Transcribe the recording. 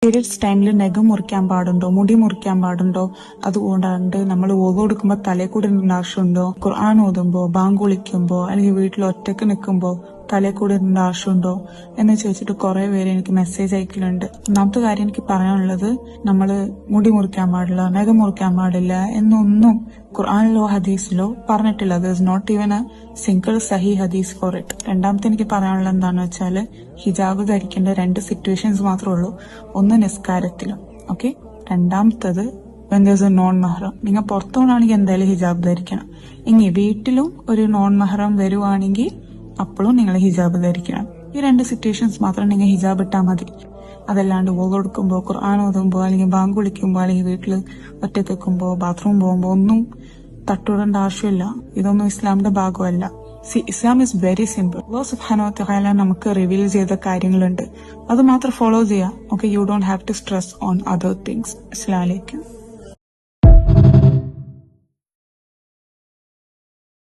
Periods ടൈമിൽ നഖം മുറിക്കാൻ പാടുണ്ടോ, മുടി മുറിക്കാൻ പാടുണ്ടോ, അതുകൊണ്ടാണ്ട് നമ്മൾ ഓത് കൊടുക്കുമ്പോ തലേ കൂടെ ഇടേണ്ട ആവശ്യമുണ്ടോ, ഖുർആൻ ഓതുമ്പോ, ബാങ്ക് വിളിക്കുമ്പോ അല്ലെങ്കിൽ വീട്ടിൽ ഒറ്റക്ക് നിൽക്കുമ്പോ തലേ കൂടെ ഇടേണ്ട ആവശ്യമുണ്ടോ എന്ന് ചോദിച്ചിട്ട് കുറെ പേര് എനിക്ക് മെസ്സേജ് അയക്കലുണ്ട്. ഒന്നാമത്തെ കാര്യം എനിക്ക് പറയാനുള്ളത്, നമ്മള് മുടി മുറിക്കാൻ പാടില്ല, നഖം മുറിക്കാൻ പാടില്ല എന്നൊന്നും ഖുർആനിലോ ഹദീസിലോ പറഞ്ഞിട്ടില്ല. There is not even a single സഹി ഹദീസ് ഫോർ ഇറ്റ്. രണ്ടാമത്തെ എനിക്ക് പറയാനുള്ളത് എന്താണെന്ന് വെച്ചാല്, ഹിജാബ് ധരിക്കേണ്ട 2 സിറ്റുവേഷൻസ് മാത്രമേ ഉള്ളൂ. ഒന്ന് നിസ്കാരത്തിലും, ഓക്കെ. രണ്ടാമത്തത് when there is a non മെഹ്റം. നിങ്ങൾ പുറത്തോണാണെങ്കിൽ എന്തായാലും ഹിജാബ് ധരിക്കണം. ഇനി വീട്ടിലും ഒരു നോൺ മെഹ്റം വരുവാണെങ്കിൽ അപ്പോഴും നിങ്ങൾ ഹിജാബ് ധരിക്കണം. ഈ 2 സിറ്റുവേഷൻസ് മാത്രം നിങ്ങൾ ഹിജാബ് ഇട്ടാൽ മതി. അതല്ലാണ്ട് ഓത് കൊടുക്കുമ്പോ, ഖുർആൻ ഓതുമ്പോ, അല്ലെങ്കിൽ ബാങ്ക് വിളിക്കുമ്പോ, അല്ലെങ്കിൽ വീട്ടിൽ ഒറ്റക്ക് വെക്കുമ്പോ, ബാത്റൂം പോകുമ്പോ ഒന്നും തട്ടുവിടേണ്ട ആവശ്യമില്ല. ഇതൊന്നും ഇസ്ലാമിന്റെ ഭാഗമല്ല. ഇസ്ലാം ഇസ് വെരി സിമ്പിൾ. അല്ലാഹു സുബ്ഹാനഹു വ തആല നമുക്ക് റിവീൽ ചെയ്ത കാര്യങ്ങളുണ്ട്, അത് മാത്രം ഫോളോ ചെയ്യാം. Okay, you don't have to stress on other things. അസ്സലാമു അലൈക്കും.